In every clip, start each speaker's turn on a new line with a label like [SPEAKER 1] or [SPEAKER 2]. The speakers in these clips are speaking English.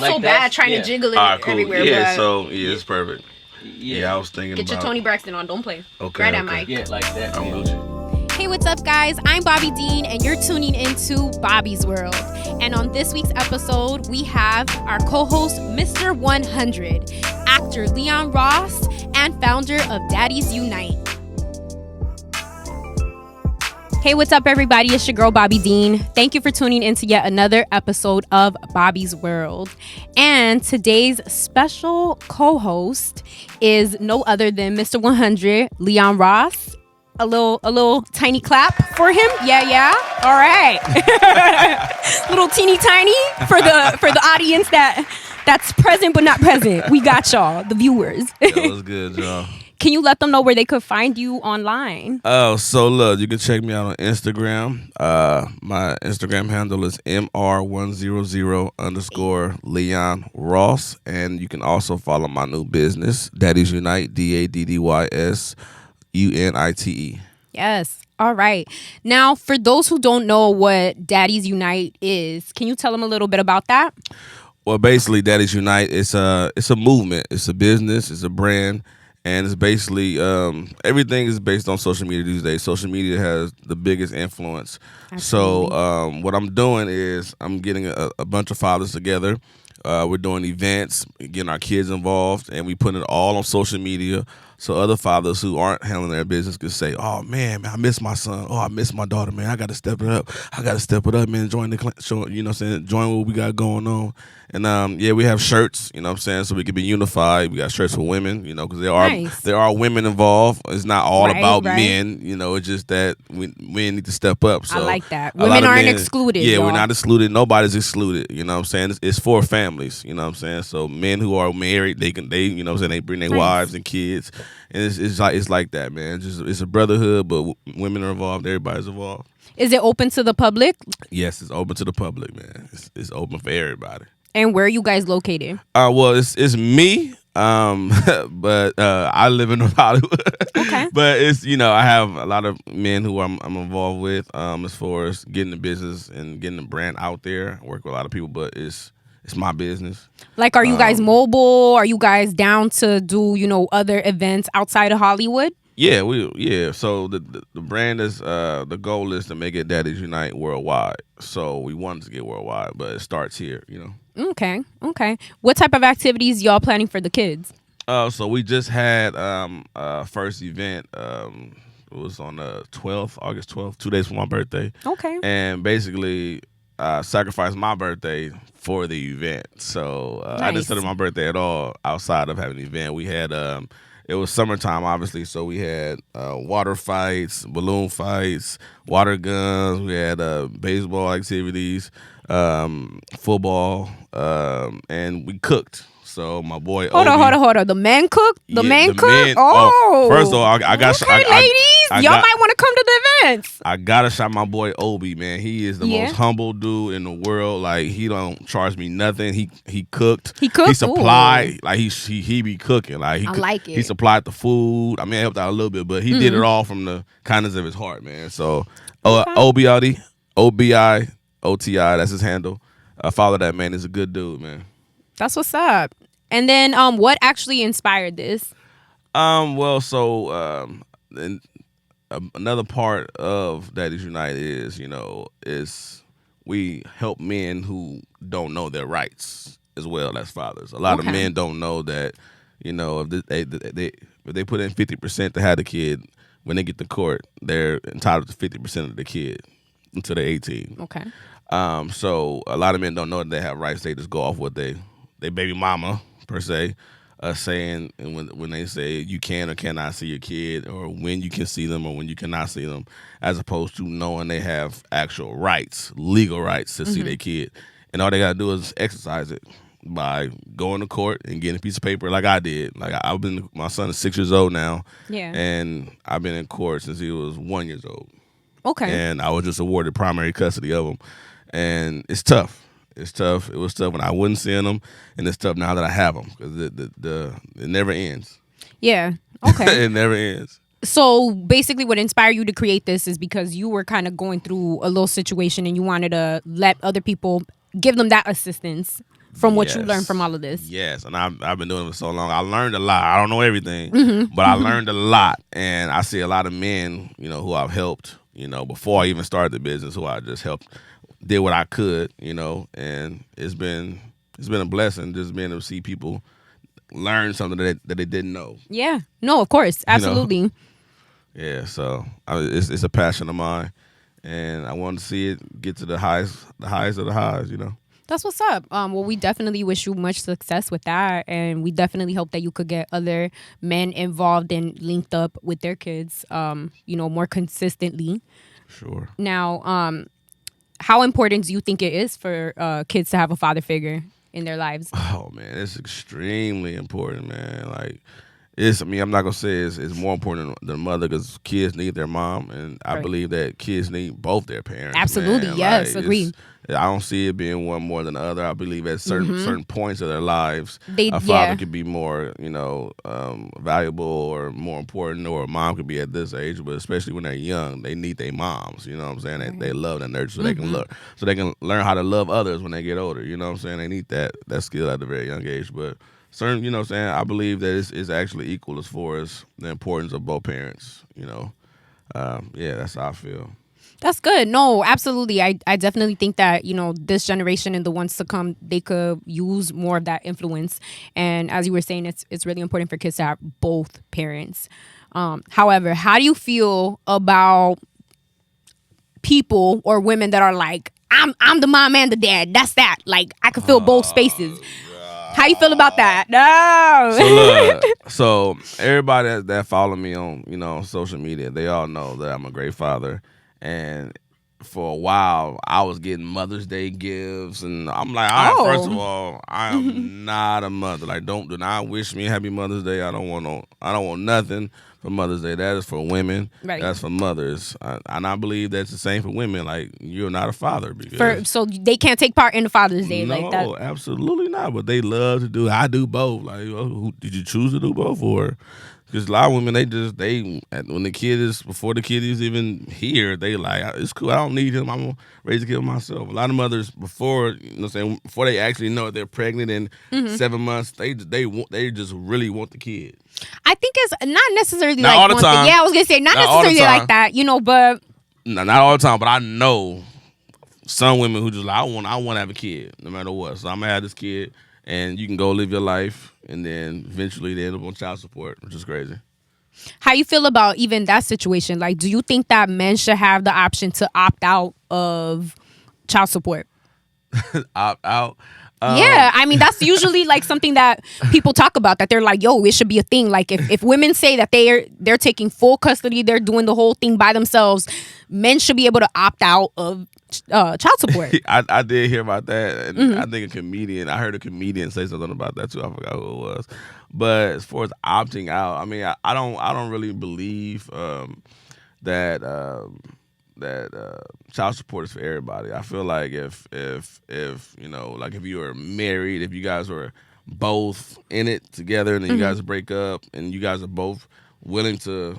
[SPEAKER 1] like so bad trying to jiggle it
[SPEAKER 2] cool.
[SPEAKER 1] everywhere.
[SPEAKER 2] Yeah, so it's perfect. Yeah, I was thinking
[SPEAKER 1] Get your Tony Braxton on. Don't play.
[SPEAKER 2] Okay.
[SPEAKER 1] Right at Mike.
[SPEAKER 3] Yeah, like that.
[SPEAKER 2] I'm with you.
[SPEAKER 1] Hey, what's up, guys? I'm BOBBi Dean, and you're tuning into Bobby's World. And on this week's episode, we have our co-host, Mr. 100, actor Leon Ross, and founder of Daddies Unite. Hey, what's up, everybody? It's your girl, BOBBi Dean. Thank you for tuning in to yet another episode of Bobby's World. And today's special co-host is no other than Mr. 100, Leon Ross. A little tiny clap for him. Yeah. All right. Little teeny tiny for the audience that's present but not present. We got y'all, the viewers.
[SPEAKER 2] That was good, y'all.
[SPEAKER 1] Can you let them know where they could find you online?
[SPEAKER 2] Oh, so look, you can check me out on Instagram. My Instagram handle is mr100_Leon Ross, and you can also follow my new business, Daddies Unite, DADDYS UNITE.
[SPEAKER 1] Yes. All right. Now, for those who don't know what Daddies Unite is, can you tell them a little bit about that?
[SPEAKER 2] Well, basically, Daddies Unite, it's a movement. It's a business. It's a brand. And it's basically, everything is based on social media these days. Social media has the biggest influence. Absolutely. So what I'm doing is I'm getting a bunch of fathers together. We're doing events, getting our kids involved, and we put it all on social media so other fathers who aren't handling their business can say, oh, man, I miss my son. Oh, I miss my daughter, man. I got to step it up. Man. Join the show, you know what I'm saying? Join what we got going on. And, we have shirts, you know what I'm saying, so we can be unified. We got shirts for women, you know, because there are women involved. It's not all about men, you know. It's just that men need to step up. So
[SPEAKER 1] I like that. Women aren't excluded,
[SPEAKER 2] Yeah,
[SPEAKER 1] y'all.
[SPEAKER 2] we're not excluded. Nobody's excluded, you know what I'm saying? It's for families, you know what I'm saying? So men who are married, they you know what I'm saying, they bring their wives and kids. And it's like that, man. It's a brotherhood, but women are involved. Everybody's involved.
[SPEAKER 1] Is it open to the public?
[SPEAKER 2] Yes, it's open to the public, man. It's open for everybody.
[SPEAKER 1] And where are you guys located?
[SPEAKER 2] Well, it's me, but I live in Hollywood.
[SPEAKER 1] Okay.
[SPEAKER 2] But it's, you know, I have a lot of men who I'm involved with as far as getting the business and getting the brand out there. I work with a lot of people, but it's my business. Like,
[SPEAKER 1] are you guys mobile? Are you guys down to do, you know, other events outside of Hollywood?
[SPEAKER 2] Yeah, So the brand is the goal is to make it Daddies Unite worldwide. So we wanted to get worldwide, but it starts here, you know.
[SPEAKER 1] Okay. What type of activities y'all planning for the kids?
[SPEAKER 2] So we just had first event. It was on the 12th, August 12th, 2 days for my birthday.
[SPEAKER 1] Okay.
[SPEAKER 2] And basically sacrificed my birthday for the event. So
[SPEAKER 1] nice.
[SPEAKER 2] I didn't celebrate my birthday at all outside of having an event. We had it was summertime, obviously, so we had water fights, balloon fights, water guns. We had baseball activities, football, and we cooked. So my boy
[SPEAKER 1] Hold on. The man cooked? The man cooked? Oh.
[SPEAKER 2] First of all, I got...
[SPEAKER 1] Okay, ladies. Y'all might want to come to the events.
[SPEAKER 2] I got to shout my boy Obi, man. He is the most humble dude in the world. Like, he don't charge me nothing. He cooked.
[SPEAKER 1] He cooked?
[SPEAKER 2] He supplied. Ooh. Like, he be cooking. Like,
[SPEAKER 1] I like it.
[SPEAKER 2] He supplied the food. I mean, I helped out a little bit, but he did it all from the kindness of his heart, man. So, OBBi, OTI, that's his handle. Follow that, man. He's a good dude, man.
[SPEAKER 1] That's what's up. And then what actually inspired this?
[SPEAKER 2] Another part of Daddies Unite is, you know, we help men who don't know their rights as well as fathers. A lot of men don't know that, you know, if they put in 50% to have the kid, when they get to court, they're entitled to 50% of the kid until they're 18.
[SPEAKER 1] Okay.
[SPEAKER 2] So a lot of men don't know that they have rights. They just go off what they baby mama, per se, saying, and when they say you can or cannot see your kid, or when you can see them or when you cannot see them, as opposed to knowing they have actual rights, legal rights to see their kid. And all they got to do is exercise it by going to court and getting a piece of paper like I did. Like, my son is 6 years old now.
[SPEAKER 1] Yeah.
[SPEAKER 2] And I've been in court since he was 1 year old.
[SPEAKER 1] Okay.
[SPEAKER 2] And I was just awarded primary custody of him. And it's tough. It was tough when I wasn't seeing them, and it's tough now that I have them, because it never ends.
[SPEAKER 1] Yeah. Okay.
[SPEAKER 2] It never ends.
[SPEAKER 1] So basically what inspired you to create this is because you were kind of going through a little situation and you wanted to let other people, give them that assistance from what you learned from all of this.
[SPEAKER 2] Yes, and I've been doing it for so long. I learned a lot. I don't know everything,
[SPEAKER 1] Mm-hmm.
[SPEAKER 2] but I learned a lot, and I see a lot of men, who I've helped, before I even started the business, who I just helped, did what I could, and it's been a blessing just being able to see people learn something that they didn't know.
[SPEAKER 1] Yeah, no, of course, absolutely.
[SPEAKER 2] Yeah, so it's a passion of mine, and I want to see it get to the highest of the highs.
[SPEAKER 1] That's what's up. Well, we definitely wish you much success with that, and we definitely hope that you could get other men involved and linked up with their kids, more consistently.
[SPEAKER 2] Sure.
[SPEAKER 1] Now, how important do you think it is for kids to have a father figure in their lives?
[SPEAKER 2] Oh man, it's extremely important, man. Like, I'm not gonna say it's more important than mother, because kids need their mom, and I believe that kids need both their parents.
[SPEAKER 1] Absolutely,
[SPEAKER 2] man.
[SPEAKER 1] yes,
[SPEAKER 2] like,
[SPEAKER 1] agree.
[SPEAKER 2] I don't see it being one more than the other. I believe at certain points of their lives, a father
[SPEAKER 1] yeah.
[SPEAKER 2] could be more, valuable or more important, or a mom could be at this age. But especially when they're young, they need their moms. You know what I'm saying? They love and nurture, so they can learn how to love others when they get older. You know what I'm saying? They need that skill at a very young age. But certain, I believe that it's actually equal as far as the importance of both parents. That's how I feel.
[SPEAKER 1] That's good. No, absolutely. I definitely think that, this generation and the ones to come, they could use more of that influence. And as you were saying, it's really important for kids to have both parents. However, how do you feel about people or women that are like, I'm the mom and the dad. That's that. Like, I can fill both spaces. How you feel about that? No.
[SPEAKER 2] So everybody that follow me on social media, they all know that I'm a great father. And for a while, I was getting Mother's Day gifts, and I'm like, all right, first of all, I am not a mother. Like, do not wish me Happy Mother's Day. I don't want nothing for Mother's Day. That is for women.
[SPEAKER 1] Right.
[SPEAKER 2] That's for mothers, and I believe that's the same for women. Like, you're not a father
[SPEAKER 1] so they can't take part in the Father's Day like that.
[SPEAKER 2] No, absolutely not. But they love to do. I do both. Like, did you choose to do both, or? Because a lot of women, when the kid is, before the kid is even here, they like, it's cool, I don't need him, I'm going to raise the kid myself. A lot of mothers, before they actually know they're pregnant in 7 months, they just really want the kid.
[SPEAKER 1] I think it's not necessarily
[SPEAKER 2] not
[SPEAKER 1] like
[SPEAKER 2] all the
[SPEAKER 1] one
[SPEAKER 2] time.
[SPEAKER 1] thing. Yeah, I was going to say, not necessarily like that, but.
[SPEAKER 2] No, not all the time, but I know some women who just like, I want to have a kid, no matter what. So I'm going to have this kid, and you can go live your life, and then eventually they end up on child support, which is crazy.
[SPEAKER 1] How you feel about even that situation? Like, do you think that men should have the option to opt out of child support?
[SPEAKER 2] Opt out?
[SPEAKER 1] Yeah, I mean, that's usually like something that people talk about, that they're like, yo, it should be a thing. Like, if women say that they're taking full custody, they're doing the whole thing by themselves, men should be able to opt out of child support.
[SPEAKER 2] I did hear about that, and I think I heard a comedian say something about that too. I forgot who it was. But as far as opting out, I mean, I don't really believe that child support is for everybody. I feel like if like if you were married, if you guys were both in it together, and then you guys break up, and you guys are both willing to,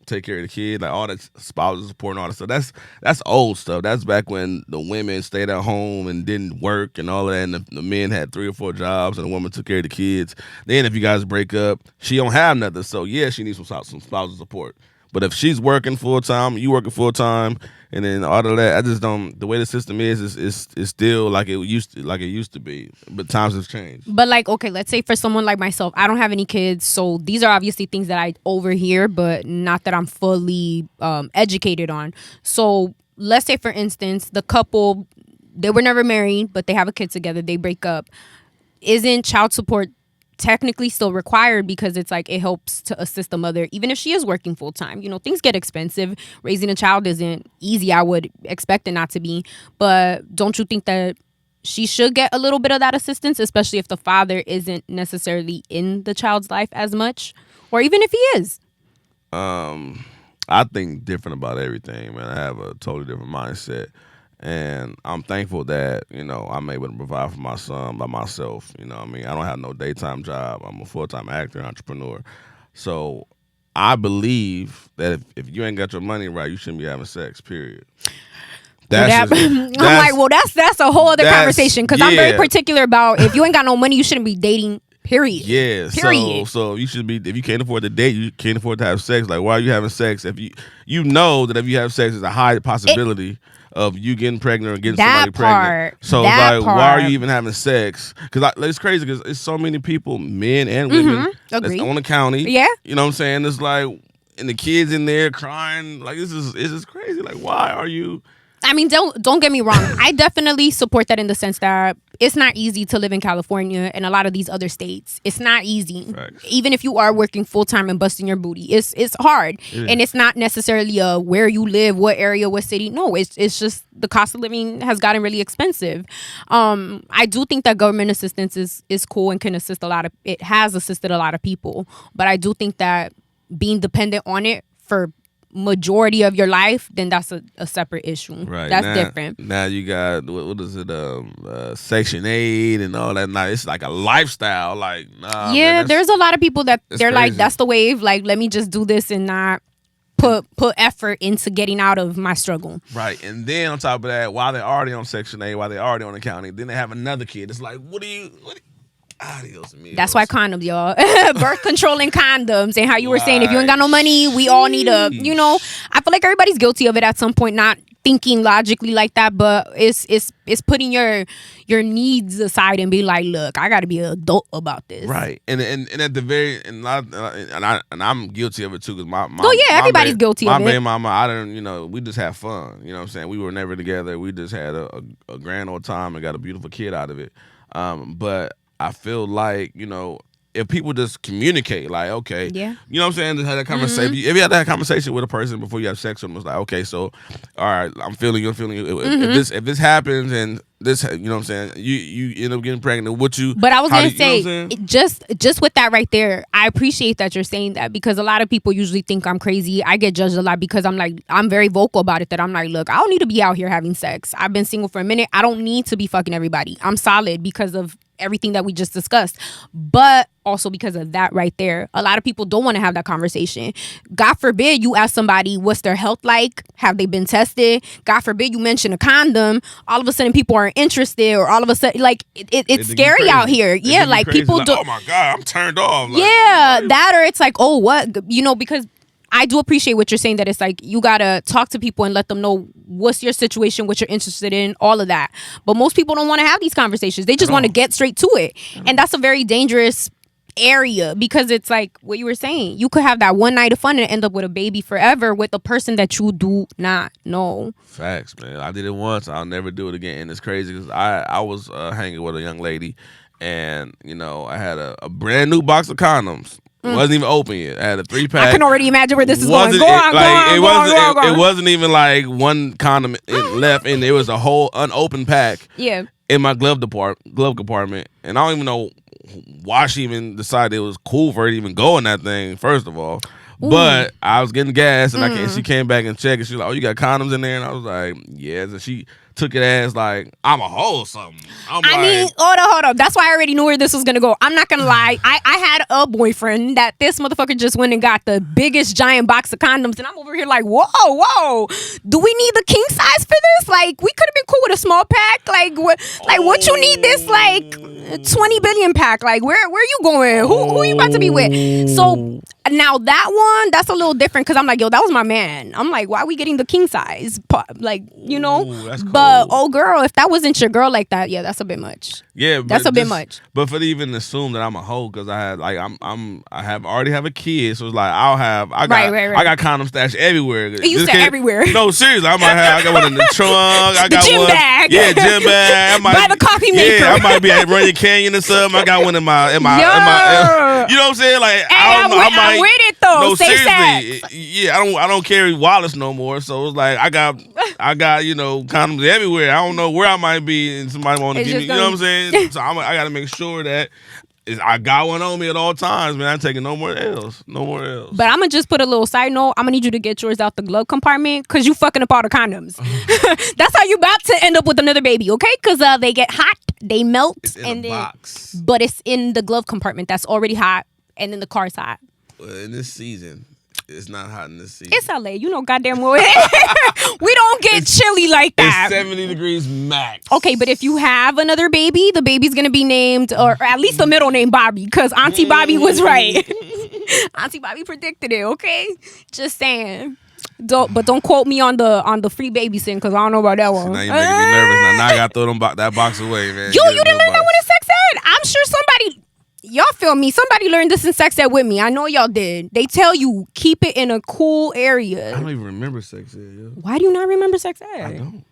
[SPEAKER 2] take care of the kid, like all that spousal support and all that stuff. That's old stuff. That's back when the women stayed at home and didn't work and all of that, and the men had 3 or 4 jobs, and the woman took care of the kids. Then if you guys break up, she don't have nothing, so yeah, she needs some spousal support. But if she's working full time, you working full time, and then all of that, I just don't. The way the system is still like it used to be. But times have changed.
[SPEAKER 1] But like, okay, let's say for someone like myself, I don't have any kids, so these are obviously things that I overhear, but not that I'm fully educated on. So let's say, for instance, the couple, they were never married, but they have a kid together. They break up. Isn't child support technically still required, because it's like it helps to assist the mother even if she is working full time? Things get expensive. Raising a child isn't easy. I would expect it not to be. But don't you think that she should get a little bit of that assistance, especially if the father isn't necessarily in the child's life as much, or even if he is?
[SPEAKER 2] I think different about everything, man. I have a totally different mindset. And I'm thankful that, I'm able to provide for my son by myself. I mean, I don't have no daytime job. I'm a full-time actor, entrepreneur. So I believe that if you ain't got your money right, you shouldn't be having sex, period. That's
[SPEAKER 1] I'm like, well, that's a whole other conversation because I'm very particular about if you ain't got no money, you shouldn't be dating. Period.
[SPEAKER 2] Yeah.
[SPEAKER 1] Period.
[SPEAKER 2] So you should be, if you can't afford to date, you can't afford to have sex. Like, why are you having sex? If you know that if you have sex, there's a high possibility of you getting pregnant or getting somebody pregnant. So like, why are you even having sex? Because it's crazy because it's so many people, men and women, that's on the county.
[SPEAKER 1] Yeah.
[SPEAKER 2] You know what I'm saying? It's like, and the kids in there crying. Like, this is crazy. Like, why are you?
[SPEAKER 1] I mean, don't get me wrong. I definitely support that in the sense that it's not easy to live in California and a lot of these other states. It's not easy.
[SPEAKER 2] Facts.
[SPEAKER 1] Even if you are working full time and busting your booty, it's hard. And it's not necessarily where you live, what area, what city. No, it's just the cost of living has gotten really expensive. I do think that government assistance is cool and can assist it has assisted a lot of people. But I do think that being dependent on it for majority of your life, then that's a separate issue.
[SPEAKER 2] Right.
[SPEAKER 1] That's different.
[SPEAKER 2] Now you got what is it? Section 8 and all that. Now it's like a lifestyle. Like, nah.
[SPEAKER 1] Yeah,
[SPEAKER 2] man,
[SPEAKER 1] there's a lot of people that they're
[SPEAKER 2] crazy.
[SPEAKER 1] like, that's the wave. Like, let me just do this and not put effort into getting out of my struggle.
[SPEAKER 2] Right. And then on top of that, while they're already on Section 8, while they're already on the county, then they have another kid. It's like, adios, amigos.
[SPEAKER 1] That's why condoms, y'all. Birth control and condoms. And how you were saying, if you ain't got no money, we all need I feel like everybody's guilty of it at some point, not thinking logically like that, but it's putting your needs aside and being like, look, I got to be an adult about this.
[SPEAKER 2] Right. And at the very and I'm guilty of it too, because
[SPEAKER 1] everybody's guilty of it.
[SPEAKER 2] My baby mama, I didn't, we just have fun. You know what I'm saying? We were never together. We just had a grand old time and got a beautiful kid out of it. But I feel like, if people just communicate, like, okay, you know what I'm saying, just have that conversation. If you had that conversation with a person before you have sex with them, it's like, okay, so, all right, I'm feeling you. If this happens and this, you know what I'm saying, you end up getting pregnant, But
[SPEAKER 1] I was going to say, just with that right there, I appreciate that you're saying that, because a lot of people usually think I'm crazy. I get judged a lot because I'm very vocal about it, that I'm like, look, I don't need to be out here having sex. I've been single for a minute. I don't need to be fucking everybody. I'm solid because of everything that we just discussed, but also because of that right there. A lot of people don't want to have that conversation. God forbid you ask somebody what's their health like, have they been tested? God forbid you mention a condom, all of a sudden people aren't interested, or all of a sudden, like, it's scary out here. Yeah, like people do.
[SPEAKER 2] Oh my God, I'm turned off. Like,
[SPEAKER 1] yeah, that, or it's like, oh, what, because I do appreciate what you're saying, that it's like you gotta talk to people and let them know what's your situation, what you're interested in, all of that. But most people don't want to have these conversations. They just want to get straight to it. And that's a very dangerous area, because it's like what you were saying. You could have that one night of fun and end up with a baby forever with a person that you do not know.
[SPEAKER 2] Facts, man. I did it once. I'll never do it again. And it's crazy because I was hanging with a young lady, and, I had a brand new box of condoms. Wasn't even open yet. I had a 3-pack.
[SPEAKER 1] I can already imagine where this is going. Go on.
[SPEAKER 2] It wasn't even like one condom left, and there was a whole unopened pack.
[SPEAKER 1] Yeah.
[SPEAKER 2] In my glove compartment, and I don't even know why she even decided it was cool for her to even go in that thing. First of all, but I was getting gas, and she came back and checked, and she was like, "Oh, you got condoms in there?" And I was like, "Yes." And she took it as like I'm a hoe or something.
[SPEAKER 1] I mean, hold up. That's why I already knew where this was gonna go. I'm not gonna lie. I had a boyfriend that this motherfucker just went and got the biggest giant box of condoms, and I'm over here like, whoa. Do we need the king size for this? Like, we could have been cool with a small pack. Like, what you need this like 20 billion pack? Like, where you going? Who you about to be with? So now that one, that's a little different, because I'm like, yo, that was my man. I'm like, why are we getting the king size? Like,
[SPEAKER 2] that's cool.
[SPEAKER 1] But oh girl, if that wasn't your girl like that, yeah, that's a bit much.
[SPEAKER 2] Yeah,
[SPEAKER 1] that's a bit much.
[SPEAKER 2] But for to even assume that I'm a hoe, because I had like I already have a kid, so it's like I got condom stash everywhere.
[SPEAKER 1] You said everywhere.
[SPEAKER 2] No, seriously, I got one in the trunk. I got
[SPEAKER 1] gym
[SPEAKER 2] one
[SPEAKER 1] bag.
[SPEAKER 2] Yeah, gym bag.
[SPEAKER 1] By the coffee maker.
[SPEAKER 2] Yeah, I might be at Runyon Canyon or something. I got one in my you know what I'm saying? Like, I don't know.
[SPEAKER 1] I'm with it though.
[SPEAKER 2] No,
[SPEAKER 1] Say
[SPEAKER 2] seriously.
[SPEAKER 1] sex.
[SPEAKER 2] Yeah, I don't carry wallets no more, so it's like I got condoms everywhere. I don't know where I might be, and somebody want to give me. You know what I'm saying? So I got to make sure that I got one on me at all times, man. I'm taking no more L's. But
[SPEAKER 1] I'm gonna just put a little side note. I'm gonna need you to get yours out the glove compartment, because you fucking up all the condoms. That's how you about to end up with another baby, okay? Because they get hot, they melt,
[SPEAKER 2] it's in a box.
[SPEAKER 1] But it's in the glove compartment that's already hot, and then the car's hot.
[SPEAKER 2] In this season, It's not hot in the sea.
[SPEAKER 1] It's LA. You know goddamn well. We don't get chilly like that.
[SPEAKER 2] It's 70 degrees max.
[SPEAKER 1] Okay, but if you have another baby, the baby's going to be named, or at least the middle name, Bobby, because Auntie Bobby was right. Auntie Bobby predicted it, okay? Just saying. Don't quote me on the free babysitting, because I don't know about that one.
[SPEAKER 2] Now you're making me nervous. Now I got to throw that box away, man.
[SPEAKER 1] You didn't learn that one in sex ed? I'm sure somebody... Y'all feel me? Somebody learned this in sex ed with me. I know y'all did. They tell you, keep it in a cool area.
[SPEAKER 2] I don't even remember sex ed, yo.
[SPEAKER 1] Why do you not remember sex ed?
[SPEAKER 2] I don't.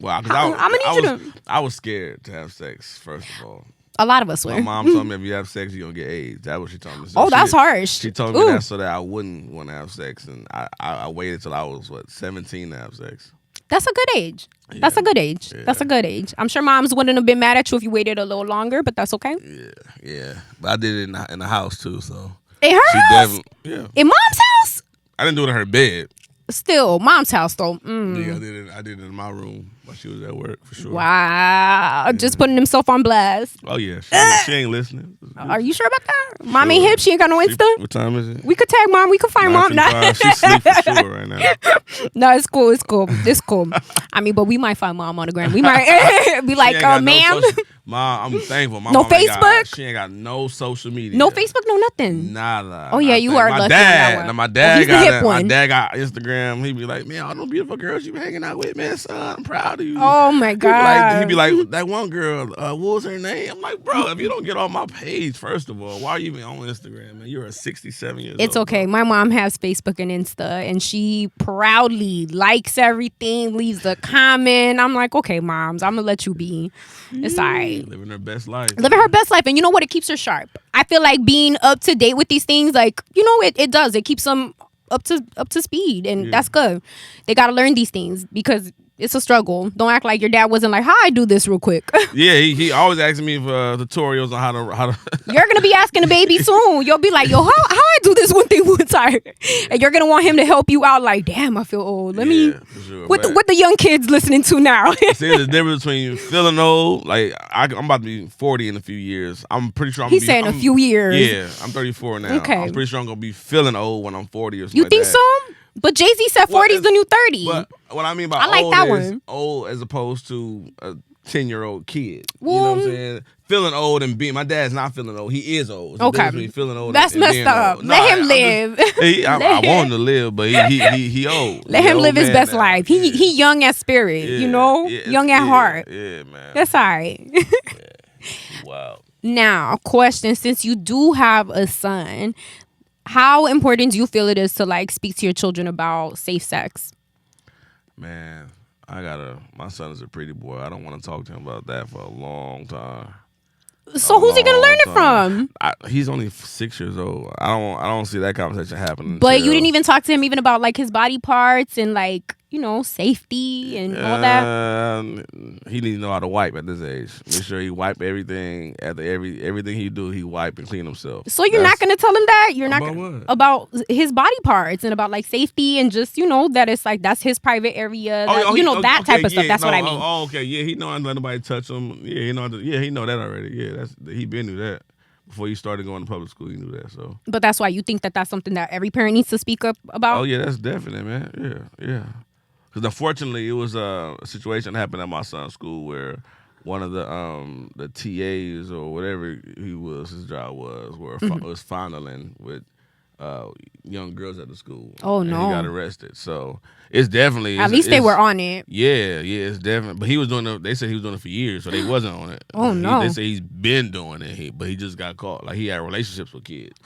[SPEAKER 2] Well, because I was scared to have sex, first of all.
[SPEAKER 1] A lot of us were.
[SPEAKER 2] My mom told me if you have sex, you're going to get AIDS. That's what she told me.
[SPEAKER 1] So that's harsh.
[SPEAKER 2] She told me that so that I wouldn't want to have sex. And I waited till I was, 17 to have sex.
[SPEAKER 1] That's a good age.
[SPEAKER 2] Yeah.
[SPEAKER 1] That's a good age.
[SPEAKER 2] Yeah.
[SPEAKER 1] That's a good age. I'm sure moms wouldn't have been mad at you if you waited a little longer, but that's okay.
[SPEAKER 2] Yeah. But I did it in the house, too, so.
[SPEAKER 1] In her house?
[SPEAKER 2] Yeah.
[SPEAKER 1] In mom's house?
[SPEAKER 2] I didn't do it in her bed.
[SPEAKER 1] Still, mom's house, though.
[SPEAKER 2] Yeah, I did it in my room while she was at work, for sure.
[SPEAKER 1] Wow. Just putting himself on blast.
[SPEAKER 2] Oh, yeah. She ain't listening.
[SPEAKER 1] Are you sure about that? Mom ain't hip. She ain't got no Insta.
[SPEAKER 2] What time is it?
[SPEAKER 1] We could tag mom. We could find mom.
[SPEAKER 2] She sleep for sure right now.
[SPEAKER 1] No, it's cool. It's cool. It's cool. I mean, but we might find mom on the gram. We might be like, ma'am.
[SPEAKER 2] Mom, I'm thankful. My
[SPEAKER 1] no
[SPEAKER 2] mom
[SPEAKER 1] Facebook?
[SPEAKER 2] She ain't got no social media.
[SPEAKER 1] No Facebook, no nothing.
[SPEAKER 2] Nada.
[SPEAKER 1] Oh, yeah, you are lucky on that one.
[SPEAKER 2] Now my dad
[SPEAKER 1] got that.
[SPEAKER 2] My dad got Instagram. He be like, man, all those beautiful girls you been hanging out with, man, son, I'm proud of you.
[SPEAKER 1] Oh, my God.
[SPEAKER 2] He be like, that one girl, what was her name? I'm like, bro, if you don't get on my page, first of all, why are you even on Instagram, man? You're a 67 years old.
[SPEAKER 1] It's okay.
[SPEAKER 2] Bro.
[SPEAKER 1] My mom has Facebook and Insta, and she proudly likes everything, leaves a comment. I'm like, okay, moms, I'm going to let you be. It's all right.
[SPEAKER 2] Living her best life.
[SPEAKER 1] Living her best life. And you know what? It keeps her sharp. I feel like being up to date with these things, like, you know, it does. It keeps them up to speed. And that's good. They got to learn these things because it's a struggle. Don't act like your dad wasn't like, how I do this real quick.
[SPEAKER 2] Yeah, he always asking me for tutorials on how to.
[SPEAKER 1] You're going to be asking the baby soon. You'll be like, yo, how I do this one thing one time? And you're going to want him to help you out like, damn, I feel old. Let me, for sure, what the young kids listening to now? See,
[SPEAKER 2] there's a difference between feeling old. Like, I'm about to be 40 in a few years. I'm pretty sure
[SPEAKER 1] He's saying a few years.
[SPEAKER 2] Yeah, I'm 34 now.
[SPEAKER 1] Okay.
[SPEAKER 2] I'm pretty sure I'm going to be feeling old when I'm 40 or something.
[SPEAKER 1] You think so? But Jay-Z said 40 is the new 30.
[SPEAKER 2] But what I mean by
[SPEAKER 1] I like
[SPEAKER 2] old
[SPEAKER 1] that
[SPEAKER 2] is
[SPEAKER 1] one.
[SPEAKER 2] old as opposed to a 10-year-old kid. Well, you know what I'm saying? Feeling old and being... My dad's not feeling old. He is old.
[SPEAKER 1] Okay.
[SPEAKER 2] Feeling old
[SPEAKER 1] That's
[SPEAKER 2] and
[SPEAKER 1] messed
[SPEAKER 2] being
[SPEAKER 1] up.
[SPEAKER 2] old.
[SPEAKER 1] Let him live.
[SPEAKER 2] I want him to live, but he old.
[SPEAKER 1] Let him live his best life. He young at spirit, you know? Young at heart.
[SPEAKER 2] Yeah, man.
[SPEAKER 1] That's all right.
[SPEAKER 2] Wow.
[SPEAKER 1] Now, question, since you do have a son... How important do you feel it is to like speak to your children about safe sex?
[SPEAKER 2] Man, my son is a pretty boy. I don't want to talk to him about that for a long time.
[SPEAKER 1] So who's he gonna learn it from?
[SPEAKER 2] He's only 6 years old. I don't see that conversation happening.
[SPEAKER 1] But you didn't even talk to him even about like his body parts and like, you know, safety and all that.
[SPEAKER 2] He needs to know how to wipe at this age. Make sure he wipe everything after everything he do. He wipe and clean himself.
[SPEAKER 1] So you're not gonna tell him that? You're not
[SPEAKER 2] what?
[SPEAKER 1] About his body parts and about like safety and just, you know, that it's like that's his private area. That type of stuff. That's what I mean.
[SPEAKER 2] Oh, okay. Yeah, he know I don't let nobody touch him. Yeah, he know that already. Yeah, he been knew that. Before you started going to public school, you knew that. So,
[SPEAKER 1] but that's why you think that that's something that every parent needs to speak up about.
[SPEAKER 2] Oh yeah, that's definite, man. Yeah. Because unfortunately, it was a situation that happened at my son's school where one of the TAs or whatever his job was fondling with young girls at the school.
[SPEAKER 1] Oh
[SPEAKER 2] and
[SPEAKER 1] no!
[SPEAKER 2] He got arrested. So it's definitely
[SPEAKER 1] at least they were on it.
[SPEAKER 2] Yeah, it's definitely. But he was doing it. They said he was doing it for years, so they wasn't on it.
[SPEAKER 1] Oh no!
[SPEAKER 2] They say he's been doing it, but he just got caught. Like he had relationships with kids.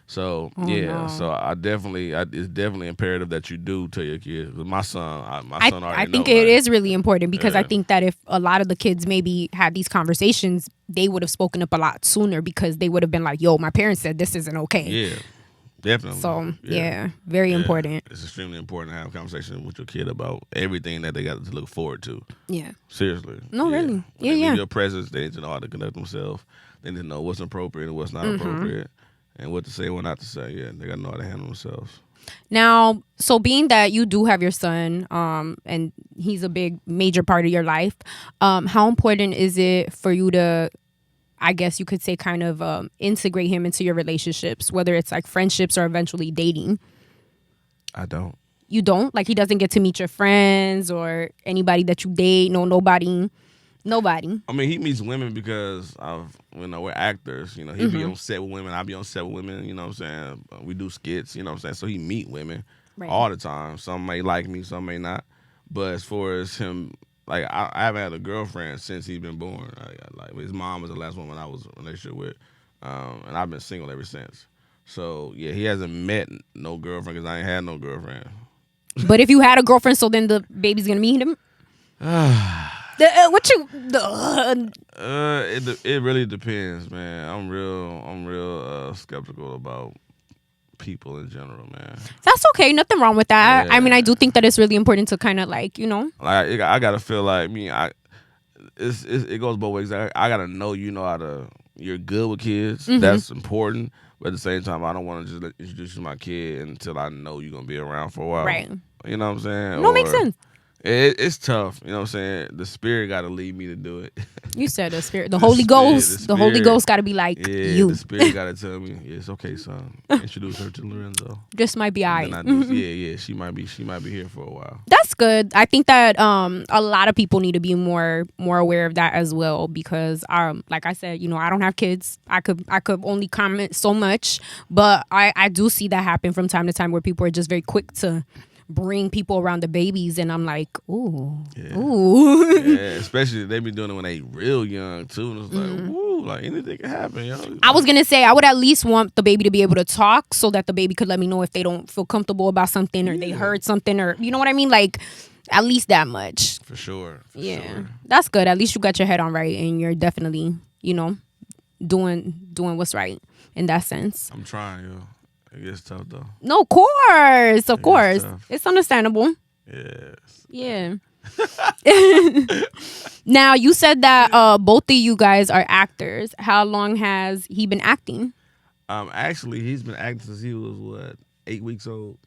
[SPEAKER 2] So
[SPEAKER 1] no.
[SPEAKER 2] So it's definitely imperative that you do tell your kids. My son already know.
[SPEAKER 1] I think it is really important because I think that if a lot of the kids maybe had these conversations, they would have spoken up a lot sooner because they would have been like, "Yo, my parents said this isn't okay."
[SPEAKER 2] Yeah, definitely.
[SPEAKER 1] So very important.
[SPEAKER 2] It's extremely important to have a conversation with your kid about everything that they got to look forward to.
[SPEAKER 1] Yeah.
[SPEAKER 2] Seriously.
[SPEAKER 1] No, really.
[SPEAKER 2] When they leave your presence, they need to know how to conduct themselves. They need to know what's appropriate and what's not appropriate. And what to say, what not to say. Yeah, they got to know how to handle themselves.
[SPEAKER 1] Now, so being that you do have your son, and he's a major part of your life, how important is it for you to, I guess you could say, kind of integrate him into your relationships, whether it's like friendships or eventually dating?
[SPEAKER 2] I don't.
[SPEAKER 1] You don't? Like, he doesn't get to meet your friends or anybody that you date? No, nobody? Nobody.
[SPEAKER 2] I mean, he meets women because we're actors. You know, he be on set with women. I be on set with women. You know what I'm saying? We do skits. You know what I'm saying? So he meet women all the time. Some may like me, some may not. But as far as him, like I haven't had a girlfriend since he's been born. Like his mom was the last woman I was in a relationship with, and I've been single ever since. So yeah, he hasn't met no girlfriend because I ain't had no girlfriend.
[SPEAKER 1] But if you had a girlfriend, so then the baby's gonna meet him.
[SPEAKER 2] It really depends, man. I'm real skeptical about people in general, man.
[SPEAKER 1] That's okay. Nothing wrong with that.
[SPEAKER 2] Yeah.
[SPEAKER 1] I mean, I do think that it's really important to kind of like, you know.
[SPEAKER 2] Like I gotta feel like it goes both ways. I gotta know you're good with kids. That's important. But at the same time, I don't want to just introduce you to my kid until I know you're gonna be around for a while.
[SPEAKER 1] Right.
[SPEAKER 2] You know what I'm saying?
[SPEAKER 1] No, makes sense.
[SPEAKER 2] It's tough. You know what I'm saying? The spirit got to lead me to do it.
[SPEAKER 1] You said the spirit. The Holy Ghost. The Holy Ghost got to be like you.
[SPEAKER 2] The spirit got to tell me, yeah, it's okay, son. Introduce her to Lorenzo.
[SPEAKER 1] This might be all right.
[SPEAKER 2] Yeah. She might be here for a while.
[SPEAKER 1] That's good. I think that a lot of people need to be more aware of that as well because like I said, you know, I don't have kids. I could only comment so much, but I do see that happen from time to time where people are just very quick to bring people around the babies, and I'm like, ooh.
[SPEAKER 2] Yeah, especially they be doing it when they real young too. And it's like, ooh, like anything can happen, yo.
[SPEAKER 1] I was gonna say I would at least want the baby to be able to talk so that the baby could let me know if they don't feel comfortable about something or they heard something or you know what I mean, like at least that much.
[SPEAKER 2] For sure.
[SPEAKER 1] That's good. At least you got your head on right, and you're definitely, you know, doing what's right in that sense.
[SPEAKER 2] I'm trying, yo. It gets tough though.
[SPEAKER 1] No, of course. It's understandable.
[SPEAKER 2] Yes.
[SPEAKER 1] Yeah. Now, you said that both of you guys are actors. How long has he been acting?
[SPEAKER 2] Actually, he's been acting since he was 8 weeks old.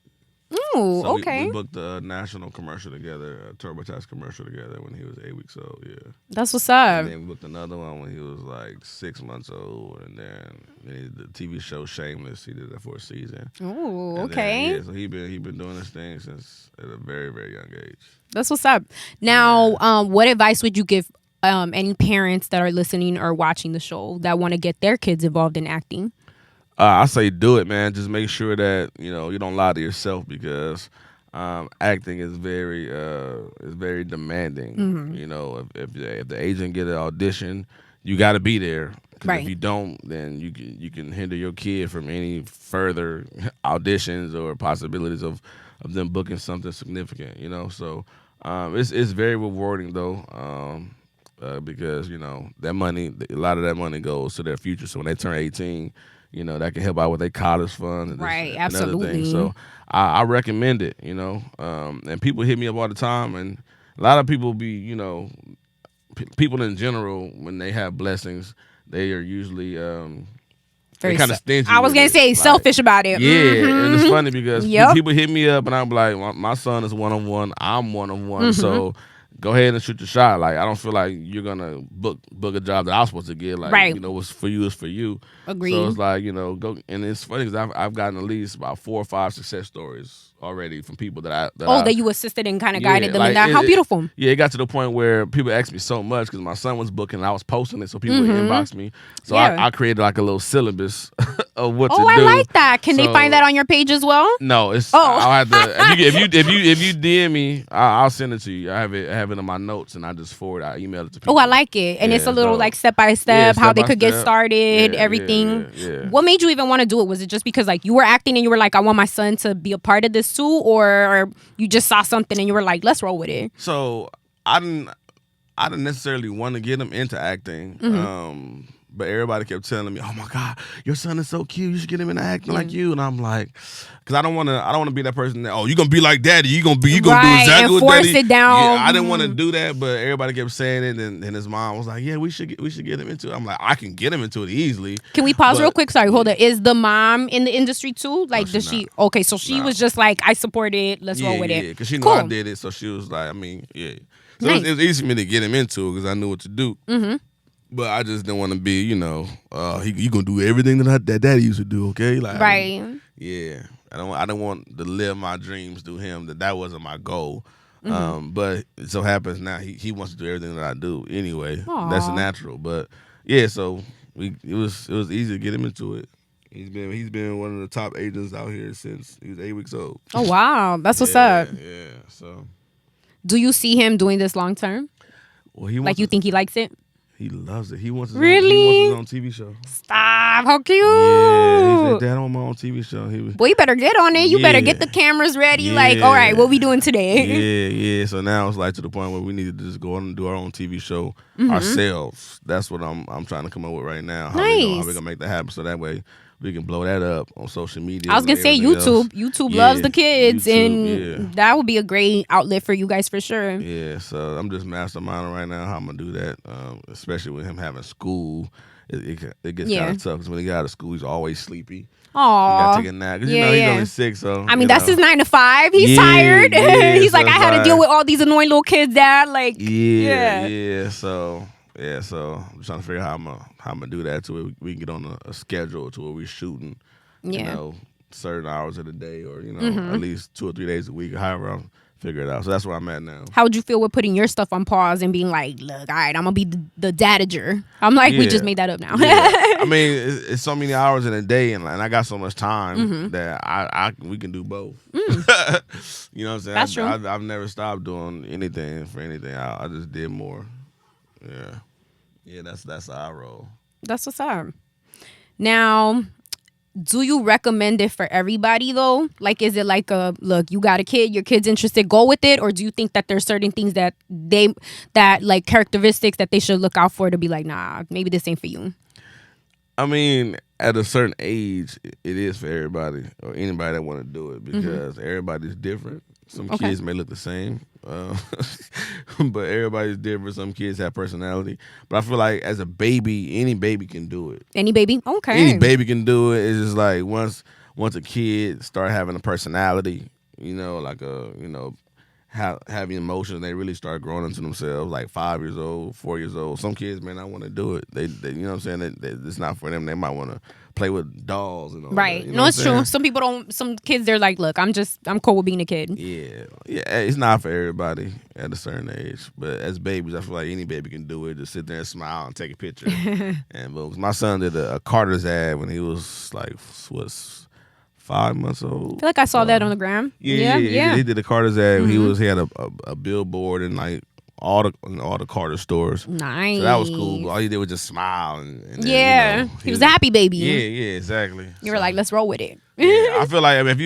[SPEAKER 1] Oh,
[SPEAKER 2] so
[SPEAKER 1] okay.
[SPEAKER 2] We booked a national commercial together, a TurboTax commercial together when he was 8 weeks old. Yeah.
[SPEAKER 1] That's what's up.
[SPEAKER 2] And then we booked another one when he was like 6 months old, and then the TV show Shameless. He did that for a season.
[SPEAKER 1] Oh, okay.
[SPEAKER 2] So he been doing this thing since at a very, very young age.
[SPEAKER 1] That's what's up. Now, what advice would you give any parents that are listening or watching the show that want to get their kids involved in acting?
[SPEAKER 2] I say do it, man. Just make sure that you don't lie to yourself because acting is very demanding.
[SPEAKER 1] Mm-hmm.
[SPEAKER 2] You know, if the agent get an audition, you got to be there.
[SPEAKER 1] Right.
[SPEAKER 2] If you don't, then you can hinder your kid from any further auditions or possibilities of them booking something significant. You know, so it's very rewarding though. Because that money, a lot of that money goes to their future. So when they turn 18. That can help out with their college fund.
[SPEAKER 1] Right,
[SPEAKER 2] and
[SPEAKER 1] absolutely.
[SPEAKER 2] other things. So I recommend it, and people hit me up all the time. And a lot of people people in general, when they have blessings, they are usually very kind of stingy.
[SPEAKER 1] I was going to say selfish about it.
[SPEAKER 2] Yeah, and it's funny because people hit me up and I'm like, my son is one of one. I'm one of one. So go ahead and shoot your shot. Like I don't feel like you're gonna book a job that I was supposed to get. Like what's for you is for you.
[SPEAKER 1] Agreed.
[SPEAKER 2] So it's like go, and it's funny because I've gotten at least about 4 or 5 success stories already from people that
[SPEAKER 1] you assisted and kind of guided them in that. How beautiful.
[SPEAKER 2] It got to the point where people asked me so much because my son was booking and I was posting it, so people would inbox me. So I created like a little syllabus of what to do.
[SPEAKER 1] Oh, I like that. Can they find that on your page as well?
[SPEAKER 2] No, it's. I'll have to. if you DM me, I'll send it to you. I have it in my notes and I just forward. I email it to people.
[SPEAKER 1] Oh, I like it, and it's a little like step by step how they could get started, everything.
[SPEAKER 2] Yeah.
[SPEAKER 1] What made you even want to do it? Was it just because like you were acting and you were like, I want my son to be a part of this too, or you just saw something and you were like, let's roll with it?
[SPEAKER 2] So I didn't necessarily want to get him into acting. But everybody kept telling me, "Oh my God, your son is so cute. You should get him into acting like you." And I'm like, because I don't want to be that person that, you're gonna be like daddy. You gonna do exactly what daddy.
[SPEAKER 1] Force it down.
[SPEAKER 2] Yeah, I didn't want to do that, but everybody kept saying it, and his mom was like, "Yeah, we should get him into it." I'm like, I can get him into it easily.
[SPEAKER 1] Can we pause real quick? Sorry, hold on. Is the mom in the industry too? Like, does she? Okay, so she was just like, I support it. Let's roll with it.
[SPEAKER 2] Yeah, because she knew I did it, so she was like, So nice. It was easy for me to get him into it because I knew what to do. But I just didn't want to be, he gonna do everything that daddy used to do, okay? Like,
[SPEAKER 1] Right.
[SPEAKER 2] Yeah, I don't want to live my dreams through him. That wasn't my goal. But it so happens now he wants to do everything that I do anyway.
[SPEAKER 1] Aw.
[SPEAKER 2] That's natural. But yeah, so it was easy to get him into it. He's been one of the top agents out here since he was 8 weeks old.
[SPEAKER 1] Oh wow, that's what's up.
[SPEAKER 2] Yeah. So
[SPEAKER 1] do you see him doing this long term?
[SPEAKER 2] Well, he
[SPEAKER 1] like you think he likes it?
[SPEAKER 2] He loves it. He wants his
[SPEAKER 1] really?
[SPEAKER 2] own TV show.
[SPEAKER 1] Stop! How cute!
[SPEAKER 2] Yeah, he said, "Dad, I want my own TV show."
[SPEAKER 1] Boy, you better get on it. You better get the cameras ready. Yeah. Like, all right, what we doing today?
[SPEAKER 2] Yeah. So now it's like to the point where we need to just go on and do our own TV show ourselves. That's what I'm trying to come up with right now. How we gonna make that happen so that way we can blow that up on social media.
[SPEAKER 1] I was gonna say YouTube. YouTube loves the kids, and that would be a great outlet for you guys for sure.
[SPEAKER 2] Yeah, so I'm just masterminding right now how I'm gonna do that, especially with him having school. It gets kind of tough because when he got out of school, he's always sleepy.
[SPEAKER 1] Aww.
[SPEAKER 2] He got to take a nap because he's only 6. So
[SPEAKER 1] I mean, that's his 9 to 5. He's tired. He's like, I had to deal with all these annoying little kids, Dad. Like,
[SPEAKER 2] yeah. So I'm trying to figure out how I'm gonna do that to where we can get on a schedule to where we're shooting, certain hours of the day, or at least 2 or 3 days a week, however I'm figure it out. So that's where I'm at now.
[SPEAKER 1] How would you feel with putting your stuff on pause and being like, look, all right, I'm gonna be the dadager? I'm like, we just made that up now.
[SPEAKER 2] I mean, it's so many hours in a day, and I got so much time that we can do both. You know what I'm saying?
[SPEAKER 1] That's true.
[SPEAKER 2] I've never stopped doing anything for anything. I just did more. Yeah, that's how I roll.
[SPEAKER 1] That's what's up. Now, do you recommend it for everybody though? Like, is it like look, you got a kid, your kid's interested, go with it? Or do you think that there's certain things that like characteristics that they should look out for to be like, nah, maybe this ain't for you?
[SPEAKER 2] I mean, at a certain age, it is for everybody or anybody that want to do it because everybody's different. Some kids may look the same, but everybody's different. Some kids have personality. But I feel like as a baby, any baby can do it.
[SPEAKER 1] Any baby? Okay.
[SPEAKER 2] Any baby can do it. It's just like once a kid start having a personality, having emotions, they really start growing into themselves, like 5 years old, 4 years old. Some kids may not want to do it. They you know what I'm saying? It's not for them. They might want to play with dolls and all
[SPEAKER 1] right.
[SPEAKER 2] that. You
[SPEAKER 1] know it's true. Some people don't. Some kids, they're like, look, I'm cool with being a kid.
[SPEAKER 2] Yeah. It's not for everybody at a certain age. But as babies, I feel like any baby can do it. Just sit there and smile and take a picture. And boom. My son did a Carter's ad when he was like 5 months old.
[SPEAKER 1] I feel like I saw that on the gram. Yeah.
[SPEAKER 2] He did a Carter's ad. He had a billboard in like all the Carter stores.
[SPEAKER 1] Nice.
[SPEAKER 2] So that was cool. But all he did was just smile and
[SPEAKER 1] then, he was a happy baby.
[SPEAKER 2] Yeah, exactly.
[SPEAKER 1] You were like, let's roll with it.
[SPEAKER 2] I feel like if